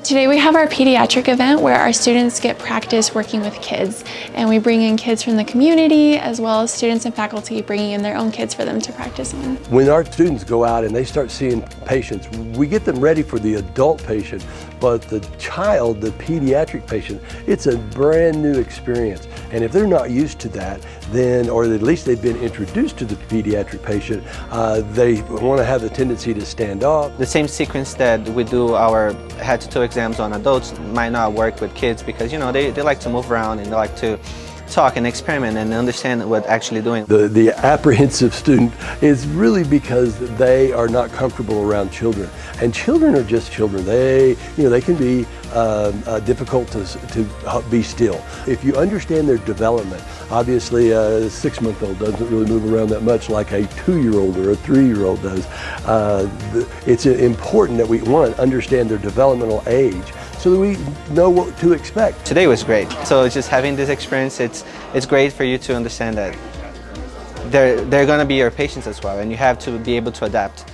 Today we have our pediatric event where our students get practice working with kids, and we bring in kids from the community as well as students and faculty bringing in their own kids for them to practice on. When our students go out and they start seeing patients, we get them ready for the adult patient, but the child, the pediatric patient, it's a brand new experience. And if they're not used to that, then, or at least they've been introduced to the pediatric patient, they want to have the tendency to stand off. The same sequence that we do our head-to-toe exams on adults might not work with kids because, you know, they like to move around and they like to talk and experiment and understand what actually doing. The apprehensive student is really because they are not comfortable around children. And children are just children. They can be difficult to be still. If you understand their development, obviously a 6-month-old doesn't really move around that much like a 2-year-old or a 3-year-old does. It's important that we, one, understand their developmental age so that we know what to expect. Today was great. So just having this experience, it's great for you to understand that they're going to be your patients as well, and you have to be able to adapt.